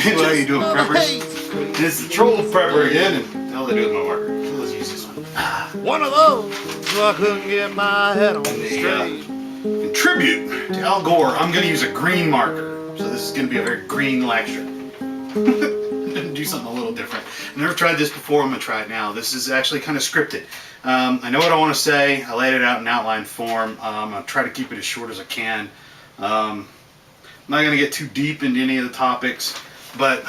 How you doing, preppers? It's the troll prepper again, and all I do with my marker. Let's use this one. One of those, so I couldn't get my head on straight. In tribute to Al Gore, I'm going to use a green marker. So this is going to be a very green lecture. Do something a little different. I've never tried this before. I'm going to try it now. This is actually kind of scripted. I know what I want to say. I laid it out in outline form. I'm going to try to keep it as short as I can. I'm not going to get too deep into any of the topics, but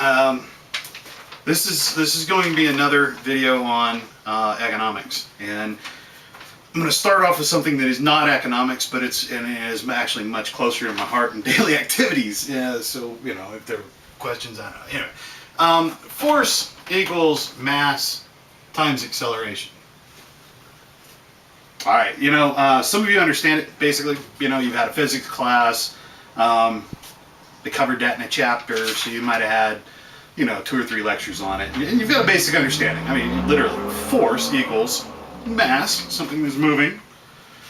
this is going to be another video on economics, and I'm going to start off with something that is not economics, but it is actually much closer to my heart and daily activities. Yeah, so you know, if there are questions, I don't know. Anyway, force equals mass times acceleration. All right, you know, some of you understand it. Basically, you know, you've had a physics class. They covered that in a chapter, so you might have had, you know, 2 or 3 lectures on it, and you've got a basic understanding. I mean, literally, force equals mass, something that's moving,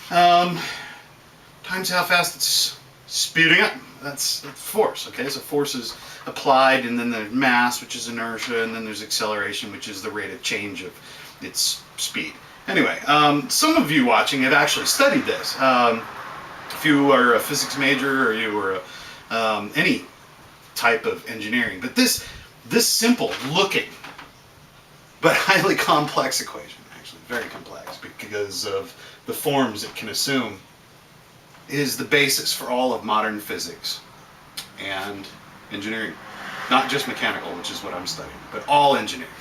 times how fast it's speeding up. That's force. Okay, so force is applied, and then there's mass, which is inertia, and then there's acceleration, which is the rate of change of its speed. Anyway, some of you watching have actually studied this. If you are a physics major, or you were any type of engineering, but this simple looking but highly complex equation, actually very complex because of the forms it can assume, is the basis for all of modern physics and engineering. Not just mechanical, which is what I'm studying, but all engineering.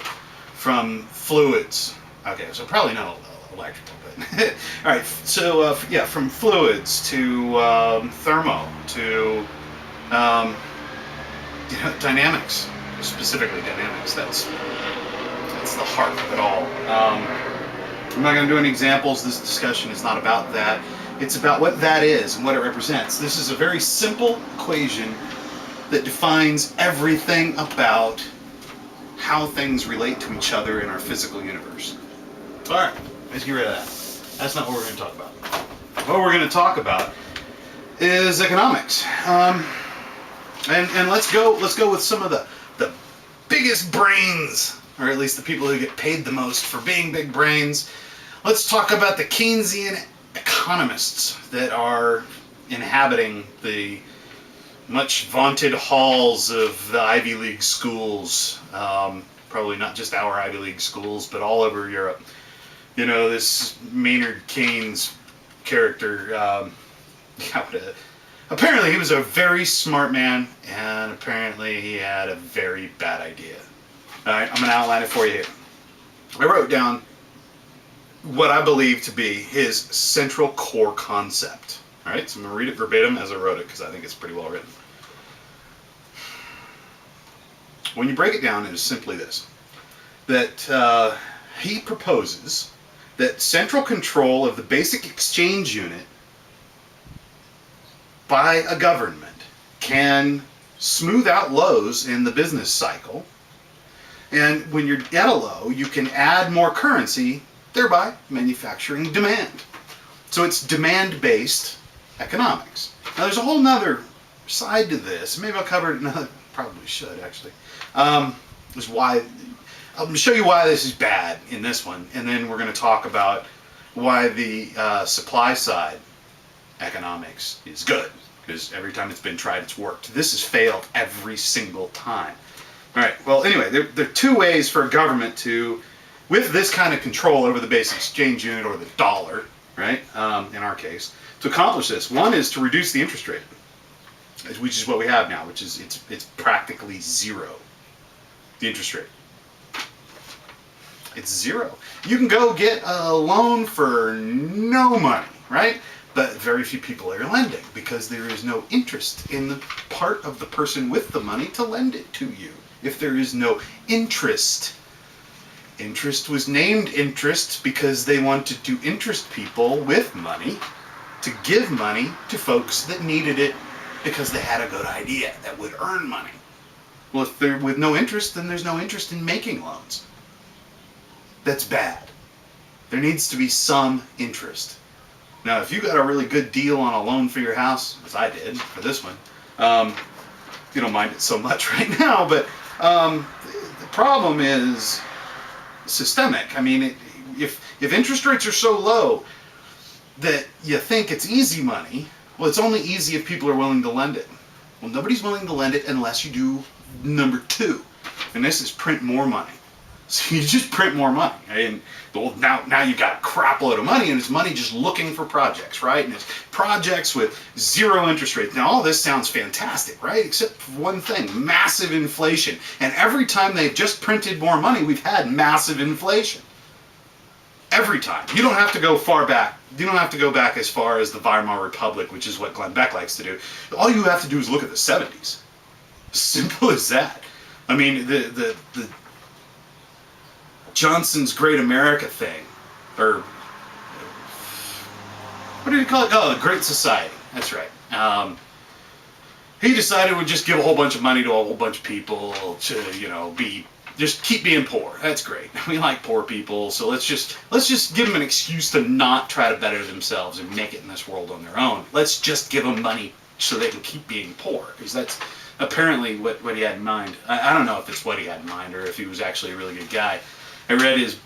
From fluids, okay, so probably not electrical, but all right, so yeah, from fluids to thermo to you know, dynamics, specifically dynamics. That's the heart of it all. I'm not going to do any examples. This discussion is not about that. It's about what that is and what it represents. This is a very simple equation that defines everything about how things relate to each other in our physical universe. All right, let's get rid of that. That's not what we're going to talk about. What we're going to talk about is economics. And let's go with some of the biggest brains, or at least the people who get paid the most for being big brains. Let's talk about the Keynesian economists that are inhabiting the much vaunted halls of the Ivy League schools. Probably not just our Ivy League schools, but all over Europe. You know, this Maynard Keynes character, apparently he was a very smart man, and apparently he had a very bad idea. Alright, I'm going to outline it for you here. I wrote down what I believe to be his central core concept. Alright, so I'm going to read it verbatim as I wrote it, because I think it's pretty well written. When you break it down, it is simply this. That he proposes that central control of the basic exchange unit by a government can smooth out lows in the business cycle, and when you're at a low, you can add more currency, thereby manufacturing demand. So it's demand-based economics. Now there's a whole nother side to this. Maybe I'll cover it another, probably should actually. Is why, I'm going to show you why this is bad in this one, and then we're going to talk about why the supply side economics is good, because every time it's been tried, it's worked. This has failed every single time. All right, well, anyway, there are 2 ways for a government to, with this kind of control over the basic exchange unit, or the dollar, right, in our case, to accomplish this. One is to reduce the interest rate, which is what we have now, which is it's practically zero, the interest rate. It's zero. You can go get a loan for no money, right? But very few people are lending because there is no interest in the part of the person with the money to lend it to you. If there is no interest, interest was named interest because they wanted to interest people with money to give money to folks that needed it because they had a good idea that would earn money. Well, if they're with no interest, then there's no interest in making loans. that's bad. There needs to be some interest. Now, if you got a really good deal on a loan for your house, as I did for this one, you don't mind it so much right now, but the problem is systemic. I mean, if interest rates are so low that you think it's easy money, well, it's only easy if people are willing to lend it. Well, nobody's willing to lend it unless you do number two, and this is print more money. So you just print more money, and well, now you've got a crap load of money, and it's money just looking for projects, right? And it's projects with zero interest rates. Now all this sounds fantastic, right? Except for one thing, massive inflation. And every time they've just printed more money, we've had massive inflation. Every time. You don't have to go far back. You don't have to go back as far as the Weimar Republic, which is what Glenn Beck likes to do. All you have to do is look at the 70s. Simple as that. I mean, the Johnson's Great America thing, or what did he call it? Oh, the Great Society. That's right. He decided we'd just give a whole bunch of money to a whole bunch of people to, just keep being poor. That's great. We like poor people, so let's just give them an excuse to not try to better themselves and make it in this world on their own. Let's just give them money so they can keep being poor, because that's apparently what he had in mind. I don't know if it's what he had in mind or if he was actually a really good guy. I read his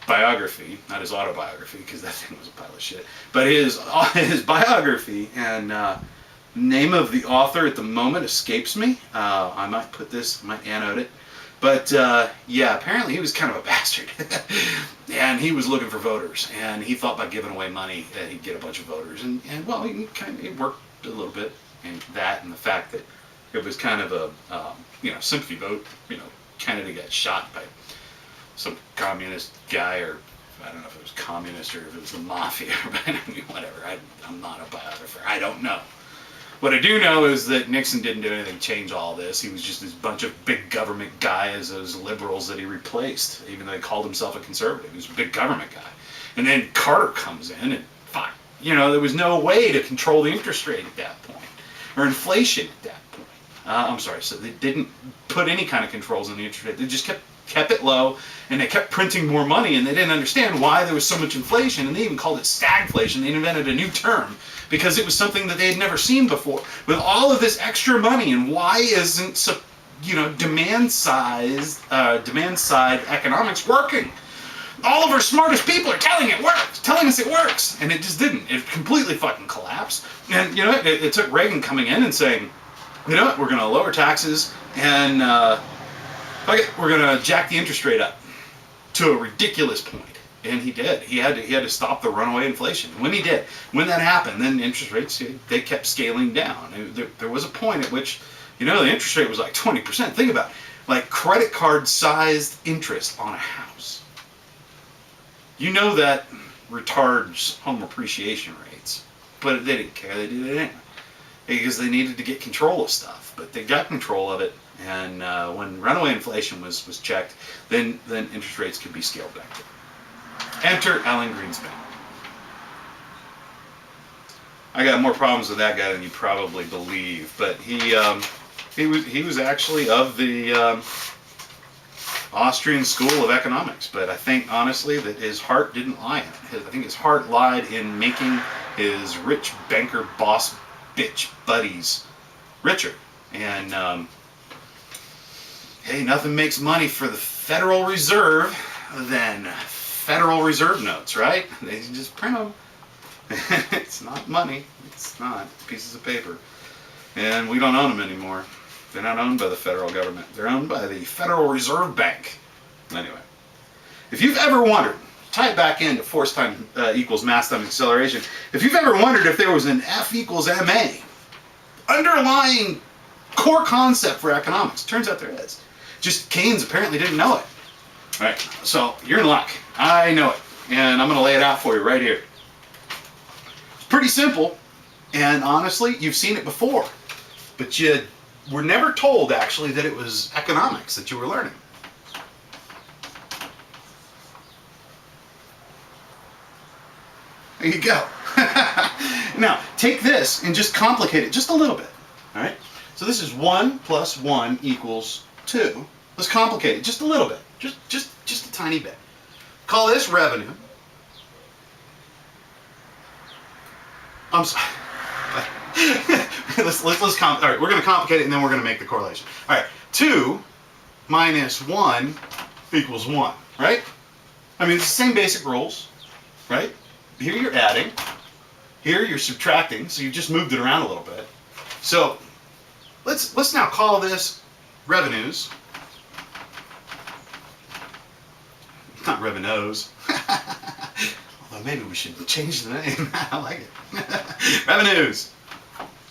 biography, not his autobiography, because that thing was a pile of shit, but his biography, and name of the author at the moment escapes me. I might annotate it. But yeah, apparently he was kind of a bastard, and he was looking for voters, and he thought by giving away money that he'd get a bunch of voters, and well, it worked a little bit, and that, and the fact that it was kind of a sympathy vote. Kennedy got shot by some communist guy, or I don't know if it was communist or if it was the mafia, but I mean, whatever. I'm not a biographer. I don't know. What I do know is that Nixon didn't do anything to change all this. He was just this bunch of big government guys, those liberals that he replaced, even though he called himself a conservative. He was a big government guy. And then Carter comes in, and fine. There was no way to control the interest rate at that point, or inflation at that point. I'm sorry, so they didn't put any kind of controls on the interest rate. They just kept it low, and they kept printing more money, and they didn't understand why there was so much inflation, and they even called it stagflation. They invented a new term because it was something that they had never seen before. With all of this extra money, and why isn't demand side economics working? All of our smartest people are telling us it works, and it just didn't. It completely fucking collapsed. And it took Reagan coming in and saying, we're going to lower taxes, and we're going to jack the interest rate up to a ridiculous point. And he did. He had to stop the runaway inflation. When he did, when that happened, then interest rates, they kept scaling down. There was a point at which, the interest rate was like 20%. Think about it. Like credit card sized interest on a house. That retards home appreciation rates. But they didn't care. They did it anyway. Because they needed to get control of stuff. But they got control of it. And when runaway inflation was checked, then interest rates could be scaled back down. Enter Alan Greenspan. I got more problems with that guy than you probably believe, but he was actually of the Austrian School of Economics. But I think honestly that his heart didn't lie in it. I think his heart lied in making his rich banker boss bitch buddies richer. And hey, nothing makes money for the Federal Reserve than Federal Reserve notes, right? They just print them. It's not money. It's not. It's pieces of paper. And we don't own them anymore. They're not owned by the federal government. They're owned by the Federal Reserve Bank. Anyway, if you've ever wondered, tie it back into force time equals mass times acceleration. If you've ever wondered if there was an F equals MA, underlying core concept for economics, turns out there is. Just Keynes apparently didn't know it. All right, so you're in luck. I know it, and I'm going to lay it out for you right here. It's pretty simple, and honestly, you've seen it before, but you were never told, actually, that it was economics that you were learning. There you go. Now, take this and just complicate it just a little bit, all right? So this is 1 plus 1 equals 2. Let's complicate it just a little bit, just a tiny bit. Call this revenue. I'm sorry. All right, we're going to complicate it and then we're going to make the correlation. All right, 2 minus 1 equals 1, right? I mean, it's the same basic rules, right? Here you're adding, here you're subtracting, so you just moved it around a little bit. So let's now call this revenues. Not revenues. Although maybe we should change the name. I like it. Revenues.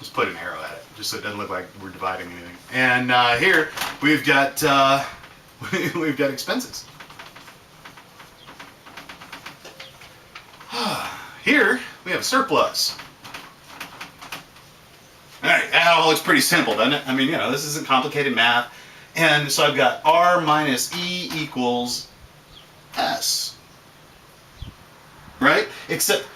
Let's put an arrow at it, just so it doesn't look like we're dividing anything. And here we've got we've got expenses. Here we have a surplus. All right, that all looks pretty simple, doesn't it? I mean, this isn't complicated math. And so I've got R minus E equals S. Right? Except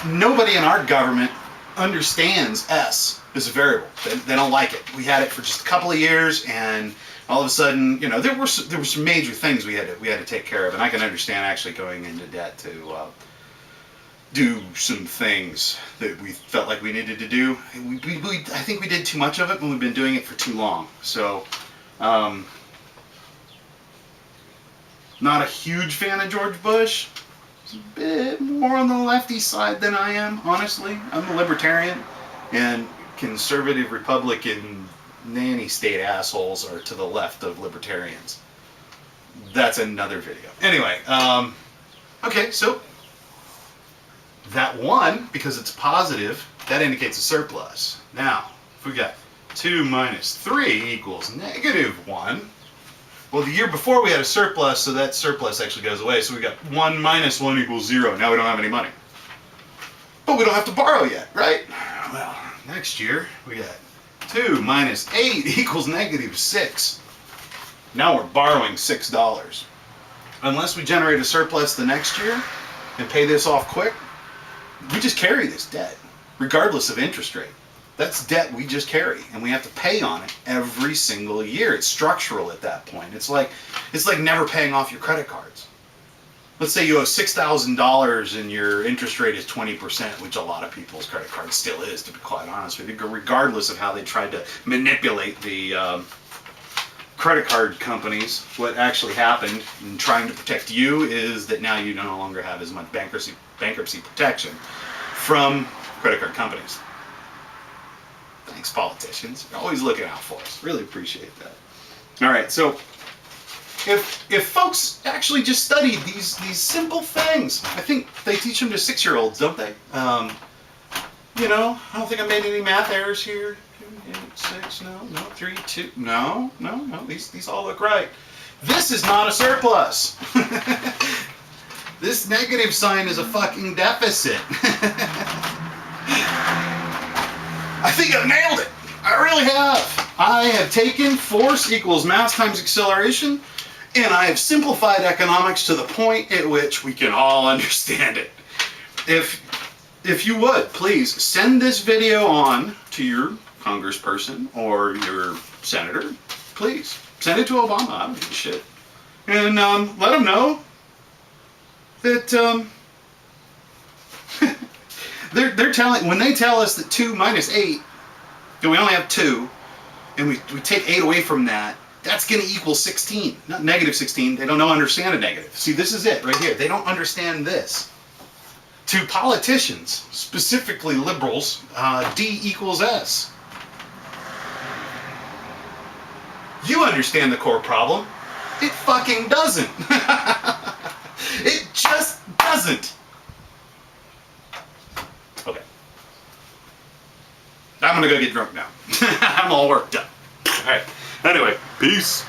nobody in our government understands S as a variable. They don't like it. We had it for just a couple of years, and all of a sudden, there were some major things we had to take care of, and I can understand actually going into debt to do some things that we felt like we needed to do. I think we did too much of it, and we've been doing it for too long. So, not a huge fan of George Bush. He's a bit more on the lefty side than I am, honestly. I'm a libertarian, and conservative Republican nanny state assholes are to the left of libertarians. That's another video. Anyway, okay, so that 1, because it's positive, that indicates a surplus. Now, if we got 2 minus 3 equals negative 1, well, the year before we had a surplus, so that surplus actually goes away. So we got 1 minus 1 equals 0. Now we don't have any money. But we don't have to borrow yet, right? Well, next year we got 2 minus 8 equals negative 6. Now we're borrowing $6. Unless we generate a surplus the next year and pay this off quick, we just carry this debt, regardless of interest rate. That's debt we just carry, and we have to pay on it every single year. It's structural at that point. It's like never paying off your credit cards. Let's say you owe $6,000 and your interest rate is 20%, which a lot of people's credit card still is, to be quite honest with you, regardless of how they tried to manipulate the credit card companies. What actually happened in trying to protect you is that now you no longer have as much bankruptcy protection from credit card companies. Thanks, politicians. You're always looking out for us. Really appreciate that. All right, so if folks actually just studied these simple things, I think they teach them to 6-year-olds, don't they? I don't think I made any math errors here. 8, 6, no, 3, 2, no. These all look right. This is not a surplus. This negative sign is a fucking deficit. I think I've nailed it. I really have. I have taken force equals mass times acceleration, and I have simplified economics to the point at which we can all understand it. If you would, please send this video on to your congressperson or your senator. Please send it to Obama. I don't give a shit. And let them know that they're telling, when they tell us that 2 minus 8, and we only have 2, and we take 8 away from that, that's going to equal 16, not negative 16. They don't understand a negative. See, this is it right here. They don't understand this. To politicians, specifically liberals, D equals S. You understand the core problem. It fucking doesn't. It just doesn't. Okay. I'm gonna go get drunk now. I'm all worked up. Alright. Anyway, peace.